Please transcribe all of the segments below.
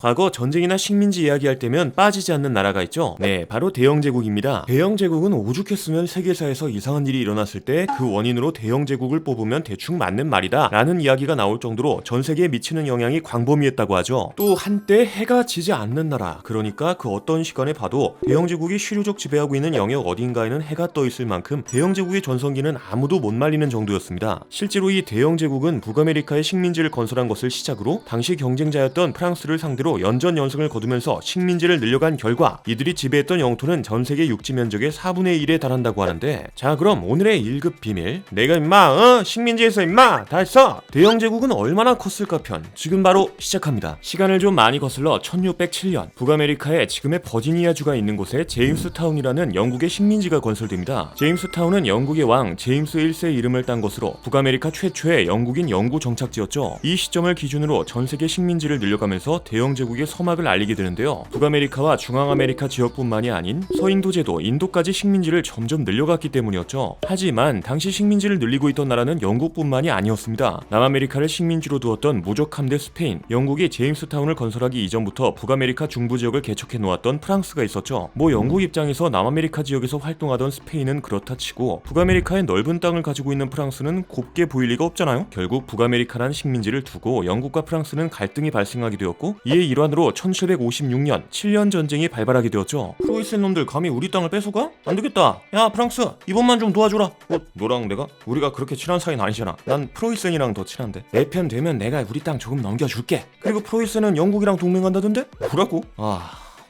과거 전쟁이나 식민지 이야기할 때면 빠지지 않는 나라가 있죠. 네, 바로 대영제국입니다. 대영제국은 오죽했으면 세계사에서 이상한 일이 일어났을 때 그 원인으로 대영제국을 뽑으면 대충 맞는 말이다 라는 이야기가 나올 정도로 전 세계에 미치는 영향이 광범위했다고 하죠. 또 한때 해가 지지 않는 나라, 그러니까 그 어떤 시간에 봐도 대영제국이 쉬류족 지배하고 있는 영역 어딘가에는 해가 떠 있을 만큼 대영제국의 전성기는 아무도 못 말리는 정도였습니다. 실제로 이 대영제국은 북아메리카에 식민지를 건설한 것을 시작으로 당시 경쟁자였던 프랑스를 상대로 연전연승을 거두면서 식민지를 늘려간 결과 이들이 지배했던 영토는 전세계 육지 면적의 4분의 1에 달한다고 하는데, 자 그럼 오늘의 1급 비밀, 내가 임마 식민지에서 임마 다 했어! 대영제국은 얼마나 컸을까 편, 지금 바로 시작합니다. 시간을 좀 많이 거슬러 1607년 북아메리카에 지금의 버지니아주가 있는 곳에 제임스타운이라는 영국의 식민지가 건설됩니다. 제임스타운은 영국의 왕 제임스 1세의 이름을 딴 것으로 북아메리카 최초의 영국인 영구 정착지였죠. 이 시점을 기준으로 전세계 식민지를 늘려가면서 대영제국의 서막을 알리게 되는데요. 북아메리카와 중앙아메리카 지역뿐만이 아닌 서인도제도 인도까지 식민지를 점점 늘려갔기 때문이었죠. 하지만 당시 식민지를 늘리고 있던 나라는 영국뿐만이 아니었습니다. 남아메리카를 식민지로 두었던 무적 함대 스페인, 영국이 제임스타운을 건설하기 이전부터 북아메리카 중부 지역을 개척해 놓았던 프랑스가 있었죠. 뭐 영국 입장에서 남아메리카 지역에서 활동하던 스페인은 그렇다 치고 북아메리카의 넓은 땅을 가지고 있는 프랑스는 곱게 보일 리가 없잖아요. 결국 북아메리카라는 식민지를 두고 영국과 프랑스는 갈등이 발생하게 되었고, 이에 일환으로 1756년 7년 전쟁이 발발하게 되었죠. 프로이센 놈들 감히 우리 땅을 뺏어가? 안 되겠다. 야 프랑스, 이번만 좀 도와줘라. 너랑 내가? 우리가 그렇게 친한 사이는 아니잖아. 난 프로이센이랑 더 친한데. 내 편 되면 내가 우리 땅 조금 넘겨줄게. 그리고 프로이센은 영국이랑 동맹한다던데? 뭐라고?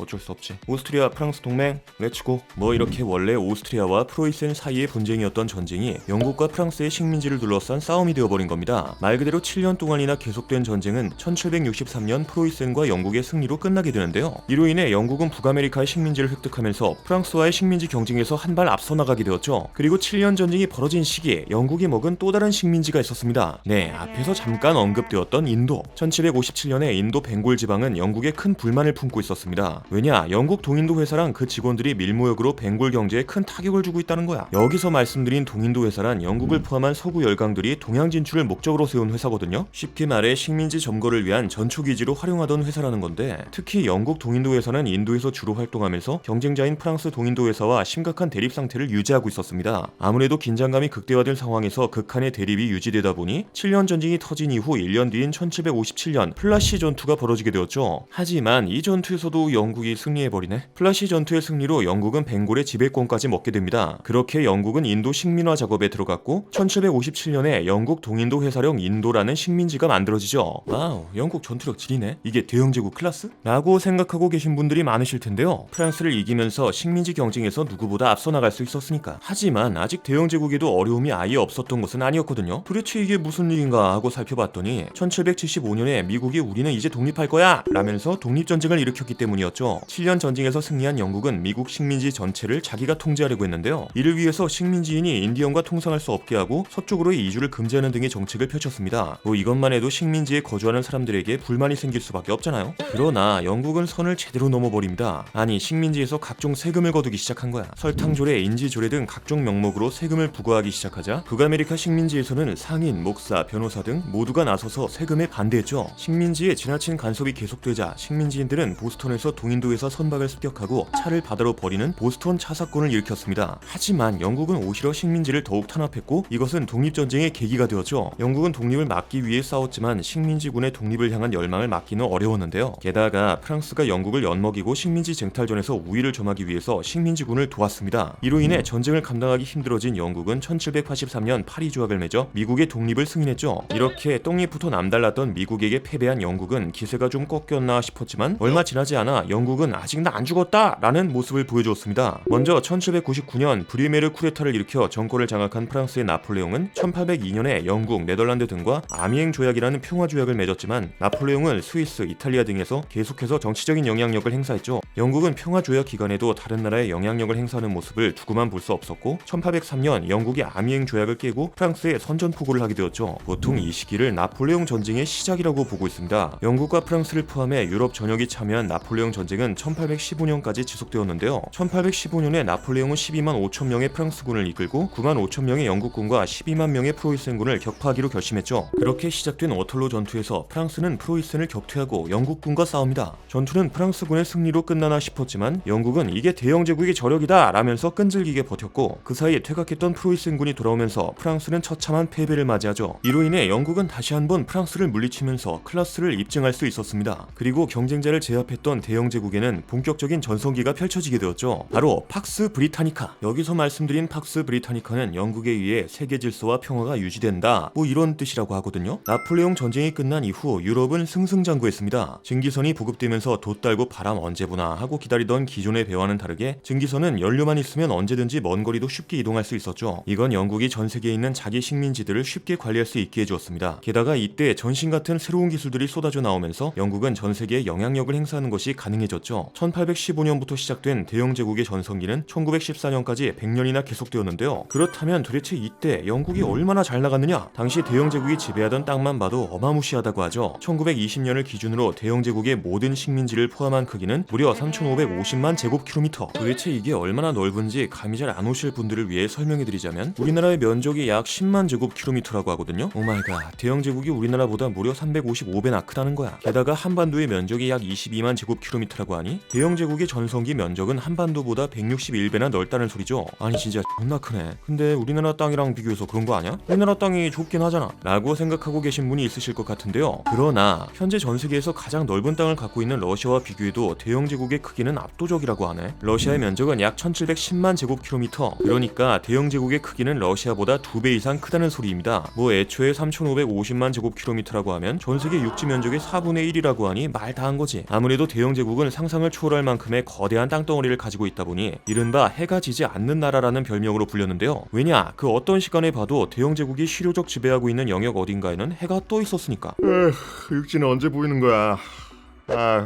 어쩔 수 없지. 오스트리아 프랑스 동맹 렛츠고. 뭐 이렇게 원래 오스트리아와 프로이센 사이의 분쟁이었던 전쟁이 영국과 프랑스의 식민지를 둘러싼 싸움이 되어버린 겁니다. 말 그대로 7년 동안이나 계속된 전쟁은 1763년 프로이센과 영국의 승리로 끝나게 되는데요. 이로 인해 영국은 북아메리카의 식민지를 획득하면서 프랑스와의 식민지 경쟁에서 한 발 앞서 나가게 되었죠. 그리고 7년 전쟁이 벌어진 시기에 영국이 먹은 또 다른 식민지가 있었습니다. 네, 앞에서 잠깐 언급되었던 인도. 1757년에 인도 벵골 지방은 영국에 큰 불만을 품고 있었습니다. 왜냐, 영국 동인도 회사랑 그 직원들이 밀무역으로 벵골 경제에 큰 타격을 주고 있다는 거야. 여기서 말씀드린 동인도 회사란 영국을 포함한 서구 열강들이 동양 진출을 목적으로 세운 회사거든요. 쉽게 말해 식민지 점거를 위한 전초기지로 활용하던 회사라는 건데, 특히 영국 동인도 회사는 인도에서 주로 활동하면서 경쟁자인 프랑스 동인도 회사와 심각한 대립 상태를 유지하고 있었습니다. 아무래도 긴장감이 극대화된 상황에서 극한의 대립이 유지되다 보니 7년 전쟁이 터진 이후 1년 뒤인 1757년 플라시 전투가 벌어지게 되었죠. 하지만 이 전투에서도 영국이 승리해버리네. 플라시 전투의 승리로 영국은 벵골의 지배권까지 먹게 됩니다. 그렇게 영국은 인도 식민화 작업에 들어갔고 1757년에 영국 동인도 회사령 인도라는 식민지가 만들어지죠. 와우, 영국 전투력 지리네. 이게 대영제국 클래스? 라고 생각하고 계신 분들이 많으실 텐데요. 프랑스를 이기면서 식민지 경쟁에서 누구보다 앞서 나갈 수 있었으니까. 하지만 아직 대영제국에도 어려움이 아예 없었던 것은 아니었거든요. 도대체 이게 무슨 일인가 하고 살펴봤더니 1775년에 미국이 우리는 이제 독립할 거야 라면서 독립전쟁을 일으켰기 때문이었죠. 7년 전쟁에서 승리한 영국은 미국 식민지 전체를 자기가 통제하려고 했는데요. 이를 위해서 식민지인이 인디언과 통상할 수 없게 하고 서쪽으로의 이주를 금지하는 등의 정책을 펼쳤습니다. 뭐 이것만 해도 식민지에 거주하는 사람들에게 불만이 생길 수밖에 없잖아요. 그러나 영국은 선을 제대로 넘어버립니다. 아니, 식민지에서 각종 세금을 거두기 시작한 거야. 설탕조례, 인지조례 등 각종 명목으로 세금을 부과하기 시작하자 북아메리카 식민지에서는 상인, 목사, 변호사 등 모두가 나서서 세금에 반대했죠. 식민지에 지나친 간섭이 계속되자 식민지인들은 보스턴에서 동인도 회사 선박을 습격하고 차를 바다로 버리는 보스턴 차 사건을 일으켰습니다. 하지만 영국은 오히려 식민지를 더욱 탄압했고 이것은 독립전쟁의 계기가 되었죠. 영국은 독립을 막기 위해 싸웠지만 식민지군의 독립을 향한 열망을 막기는 어려웠는데요. 게다가 프랑스가 영국을 엿먹이고 식민지 쟁탈전에서 우위를 점하기 위해서 식민지군을 도왔습니다. 이로 인해 전쟁을 감당하기 힘들어진 영국은 1783년 파리 조약을 맺어 미국의 독립을 승인했죠. 이렇게 떡잎부터 남달랐던 미국에게 패배한 영국은 기세가 좀 꺾였나 싶었지만 얼마 지나지 않아 영국은 아직 나 안 죽었다 라는 모습을 보여주었습니다. 먼저 1799년 브리메르 쿠데타를 일으켜 정권을 장악한 프랑스의 나폴레옹은 1802년에 영국, 네덜란드 등과 아미엥 조약이라는 평화 조약을 맺었지만 나폴레옹은 스위스, 이탈리아 등에서 계속해서 정치적인 영향력을 행사했죠. 영국은 평화 조약 기간에도 다른 나라에 영향력을 행사하는 모습을 두고만 볼 수 없었고 1803년 영국이 아미엥 조약을 깨고 프랑스에 선전포고를 하게 되었죠. 보통 이 시기를 나폴레옹 전쟁의 시작이라고 보고 있습니다. 영국과 프랑스를 포함해 유럽 전역이 참여한 나폴레옹 전쟁 전쟁은 1815년까지 지속되었는데요. 1815년에 나폴레옹은 12만 5천 명의 프랑스군을 이끌고 9만 5천 명의 영국군과 12만 명의 프로이센군을 격파하기로 결심했죠. 그렇게 시작된 워털로 전투에서 프랑스는 프로이센을 격퇴하고 영국군과 싸웁니다. 전투는 프랑스군의 승리로 끝나나 싶었지만 영국은 이게 대영 제국의 저력이다 라면서 끈질기게 버텼고, 그 사이에 퇴각했던 프로이센군이 돌아오면서 프랑스는 처참한 패배를 맞이하죠. 이로 인해 영국은 다시 한번 프랑스를 물리치면서 클라스를 입증할 수 있었습니다. 그리고 경쟁자를 제압했던 대영 제국에는 본격적인 전성기가 펼쳐지게 되었죠. 바로 팍스 브리타니카. 여기서 말씀드린 팍스 브리타니카는 영국에 의해 세계 질서와 평화가 유지된다, 뭐 이런 뜻이라고 하거든요. 나폴레옹 전쟁이 끝난 이후 유럽은 승승장구했습니다. 증기선이 보급되면서 돛 달고 바람 언제 부나 하고 기다리던 기존의 배와는 다르게 증기선은 연료만 있으면 언제든지 먼 거리도 쉽게 이동할 수 있었죠. 이건 영국이 전 세계에 있는 자기 식민지들을 쉽게 관리할 수 있게 해주었습니다. 게다가 이때 전신 같은 새로운 기술들이 쏟아져 나오면서 영국은 전 세계에 영향력을 행사하는 것이 가능해졌죠. 1815년부터 시작된 대영 제국의 전성기는 1914년까지 100년이나 계속되었는데요. 그렇다면 도대체 이때 영국이 얼마나 잘 나갔느냐? 당시 대영 제국이 지배하던 땅만 봐도 어마무시하다고 하죠. 1920년을 기준으로 대영 제국의 모든 식민지를 포함한 크기는 무려 3,550만 제곱킬로미터. 도대체 이게 얼마나 넓은지 감이 잘 안 오실 분들을 위해 설명해드리자면 우리나라의 면적이 약 10만 제곱킬로미터라고 하거든요. 오마이갓, 대영 제국이 우리나라보다 무려 355배나 크다는 거야. 게다가 한반도의 면적이 약 22만 제곱킬로미터라고 하니 대영 제국의 전성기 면적은 한반도보다 161배나 넓다는 소리죠. 아니 진짜 존나 크네. 근데 우리나라 땅이랑 비교해서 그런 거 아니야? 우리나라 땅이 좁긴 하잖아 라고 생각하고 계신 분이 있으실 것 같은데요. 그러나 현재 전 세계에서 가장 넓은 땅을 갖고 있는 러시아와 비교해도 대영 제국의 크기는 압도적이라고 하네. 러시아의 면적은 약 1710만 제곱킬로미터. 그러니까 대영 제국의 크기는 러시아보다 2배 이상 크다는 소리입니다. 뭐 애초에 3,550만 제곱킬로미터라고 하면 전 세계 육지 면적의 4분의 1이라고 하니 말 다 한 거지. 아무래도 대영 제국은 상상을 초월할 만큼의 거대한 땅덩어리를 가지고 있다 보니 이른바 해가 지지 않는 나라라는 별명으로 불렸는데요. 왜냐? 그 어떤 시간에 봐도 대영 제국이 실효적 지배하고 있는 영역 어딘가에는 해가 떠 있었으니까. 육지는 언제 보이는 거야?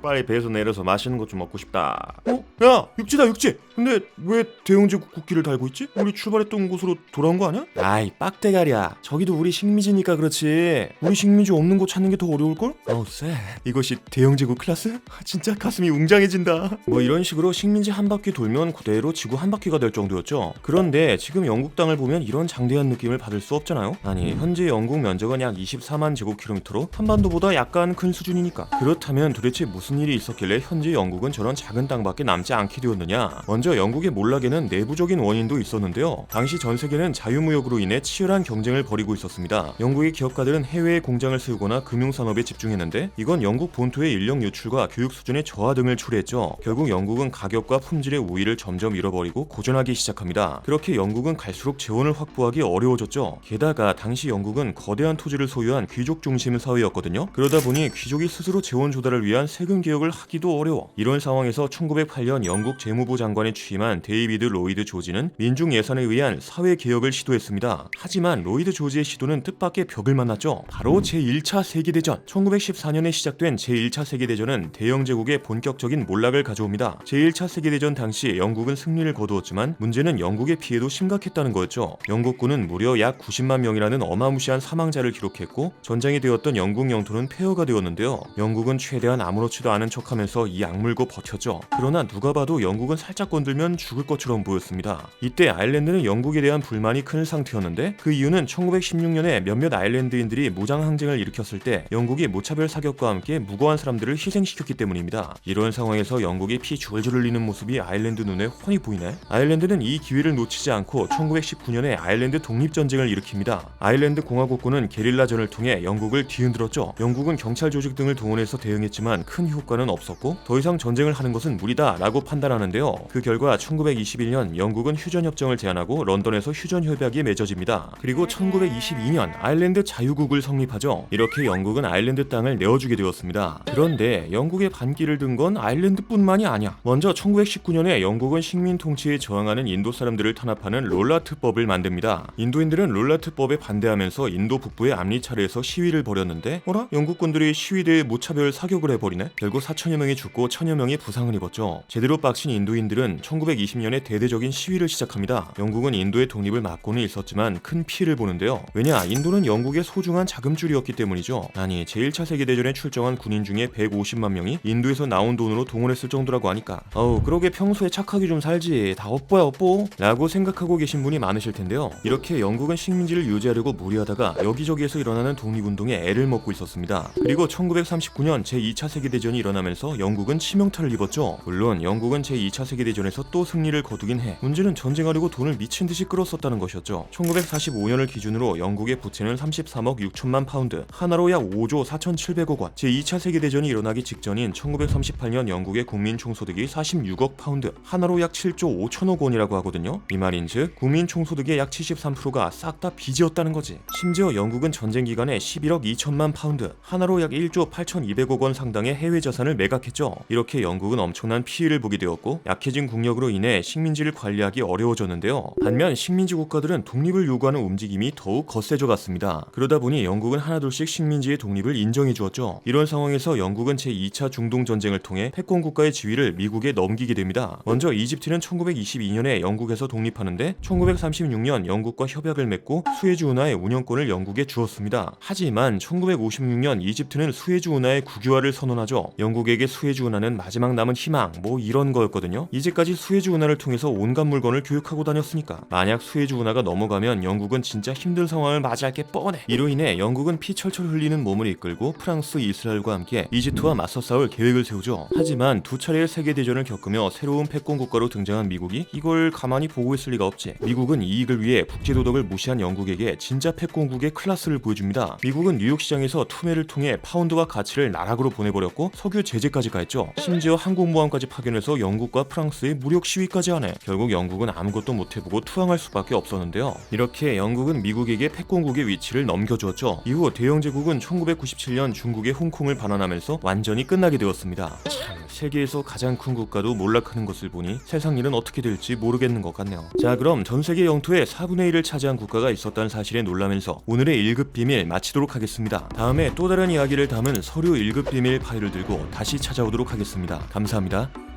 빨리 배에서 내려서 맛있는 것 좀 먹고 싶다. 야, 육지다 육지. 근데 왜 대영제국 국기를 달고 있지? 우리 출발했던 곳으로 돌아온 거 아니야? 아이 빡대가리야. 저기도 우리 식민지니까 그렇지. 우리 식민지 없는 곳 찾는 게 더 어려울걸? 쎄. 이것이 대영제국 클래스? 진짜 가슴이 웅장해진다. 뭐 이런 식으로 식민지 한 바퀴 돌면 그대로 지구 한 바퀴가 될 정도였죠. 그런데 지금 영국 땅을 보면 이런 장대한 느낌을 받을 수 없잖아요. 아니 현재 영국 면적은 약 24만 제곱킬로미터로 한반도보다 약간 큰 수준이니까. 그렇다면 도대체 무슨 일이 있었길래 현재 영국은 저런 작은 땅밖에 남지 않게 되었느냐? 먼저 영국의 몰락에는 내부적인 원인도 있었는데요. 당시 전 세계는 자유무역으로 인해 치열한 경쟁을 벌이고 있었습니다. 영국의 기업가들은 해외에 공장을 세우거나 금융산업에 집중했는데 이건 영국 본토의 인력 유출과 교육 수준의 저하 등을 초래했죠. 결국 영국은 가격과 품질의 우위를 점점 잃어버리고 고전하기 시작합니다. 그렇게 영국은 갈수록 재원을 확보하기 어려워졌죠. 게다가 당시 영국은 거대한 토지를 소유한 귀족 중심 사회였거든요. 그러다 보니 귀족이 스스로 재원 조달을 위한 세금 개혁을 하기도 어려워. 이런 상황에서 1908년 영국 재무부 장관에 취임한 데이비드 로이드 조지는 민중 예산에 의한 사회 개혁을 시도했습니다. 하지만 로이드 조지의 시도는 뜻밖의 벽을 만났죠. 바로 제1차 세계대전. 1914년에 시작된 제1차 세계대전은 대영 제국의 본격적인 몰락을 가져옵니다. 제1차 세계대전 당시 영국은 승리를 거두었지만 문제는 영국의 피해도 심각했다는 거였죠. 영국군은 무려 약 90만 명이라는 어마무시한 사망자를 기록했고 전장이 되었던 영국 영토는 폐허가 되었는데요. 영국은 최대한 아무렇지도 않은 척하면서 이 악물고 버텼죠. 그러나 누가 봐도 영국은 살짝 건들면 죽을 것처럼 보였습니다. 이때 아일랜드는 영국에 대한 불만이 큰 상태였는데 그 이유는 1916년에 몇몇 아일랜드인들이 무장 항쟁을 일으켰을 때 영국이 무차별 사격과 함께 무고한 사람들을 희생시켰기 때문입니다. 이런 상황에서 영국이 피 줄줄 흘리는 모습이 아일랜드 눈에 훤히 보이네. 아일랜드는 이 기회를 놓치지 않고 1919년에 아일랜드 독립전쟁을 일으킵니다. 아일랜드 공화국군은 게릴라전을 통해 영국을 뒤흔들었죠. 영국은 경찰 조직 등을 동원해서 대응했지만 큰 효과는 없었고 더 이상 전쟁을 하는 것은 무리다 라고 판단하는데요. 그 결과 1921년 영국은 휴전협정을 제안하고 런던에서 휴전협약이 맺어집니다. 그리고 1922년 아일랜드 자유국을 성립하죠. 이렇게 영국은 아일랜드 땅을 내어주게 되었습니다. 그런데 영국의 반기를 든 건 아일랜드뿐만이 아니야. 먼저 1919년에 영국은 식민 통치에 저항하는 인도 사람들을 탄압하는 롤라트법을 만듭니다. 인도인들은 롤라트법에 반대하면서 인도 북부의 암리차르에서 시위를 벌였는데 영국군들이 시위대에 무차별 사격을 버리네. 결국 4천여 명이 죽고 1,000여 명이 부상을 입었죠. 제대로 빡친 인도인들은 1920년에 대대적인 시위를 시작합니다. 영국은 인도의 독립을 막고는 있었지만 큰 피해를 보는데요. 왜냐? 인도는 영국의 소중한 자금줄이었기 때문이죠. 아니, 제1차 세계대전에 출정한 군인 중에 150만 명이 인도에서 나온 돈으로 동원했을 정도라고 하니까 그러게 평소에 착하게 좀 살지. 다 업보야 업보 라고 생각하고 계신 분이 많으실 텐데요. 이렇게 영국은 식민지를 유지하려고 무리하다가 여기저기에서 일어나는 독립운동에 애를 먹고 있었습니다. 그리고 1939년 제2차 세계대전이 일어나면서 영국은 치명타를 입었죠. 물론 영국은 제2차 세계대전에서 또 승리를 거두긴 해. 문제는 전쟁하려고 돈을 미친듯이 끌었었다는 것이었죠. 1945년을 기준으로 영국의 부채는 33억 6천만 파운드, 하나로 약 5조 4,700억 원. 제2차 세계대전이 일어나기 직전인 1938년 영국의 국민 총소득이 46억 파운드, 하나로 약 7조 5천억 원이라고 하거든요. 이 말인즉 국민 총소득의 약 73%가 싹 다 빚이었다는 거지. 심지어 영국은 전쟁 기간에 11억 2천만 파운드, 하나로 약 1조 8,200억 원 상당의 해외 자산을 매각했죠. 이렇게 영국은 엄청난 피해를 보게 되었고 약해진 국력으로 인해 식민지를 관리하기 어려워졌는데요. 반면 식민지 국가들은 독립을 요구하는 움직임이 더욱 거세져 갔습니다. 그러다 보니 영국은 하나둘씩 식민지의 독립을 인정해 주었죠. 이런 상황에서 영국은 제2차 중동 전쟁을 통해 패권 국가의 지위를 미국에 넘기게 됩니다. 먼저 이집트는 1922년에 영국에서 독립하는데 1936년 영국과 협약을 맺고 수에즈 운하의 운영권을 영국에 주었습니다. 하지만 1956년 이집트는 수에즈 운하의 국유화를 선언하죠. 영국에게 수에즈 운하는 마지막 남은 희망 이런 거였거든요. 이제까지 수에즈 운하를 통해서 온갖 물건을 교육하고 다녔으니까 만약 수에즈 운하가 넘어가면 영국은 진짜 힘든 상황을 맞이할 게 뻔해. 이로 인해 영국은 피 철철 흘리는 몸을 이끌고 프랑스, 이스라엘과 함께 이집트와 맞서 싸울 계획을 세우죠. 하지만 두 차례의 세계대전을 겪으며 새로운 패권 국가로 등장한 미국이 이걸 가만히 보고 있을 리가 없지. 미국은 이익을 위해 국제도덕을 무시한 영국에게 진짜 패권국의 클래스를 보여줍니다. 미국은 뉴욕 시장에서 투매를 통해 파운드와 가치를 나락으로 보내버렸고 석유 제재까지 가했죠. 심지어 항공모함까지 파견해서 영국과 프랑스의 무력 시위까지 하네. 결국 영국은 아무것도 못해보고 투항할 수밖에 없었는데요. 이렇게 영국은 미국에게 패권국의 위치를 넘겨주었죠. 이후 대영제국은 1997년 중국의 홍콩을 반환하면서 완전히 끝나게 되었습니다. 참, 세계에서 가장 큰 국가도 몰락하는 것을 보니 세상 일은 어떻게 될지 모르겠는 것 같네요. 자, 그럼 전 세계 영토의 4분의 1을 차지한 국가가 있었다는 사실에 놀라면서 오늘의 1급 비밀 마치도록 하겠습니다. 다음에 또 다른 이야기를 담은 서류 1급 비밀 파일을 들고 다시 찾아오도록 하겠습니다. 감사합니다.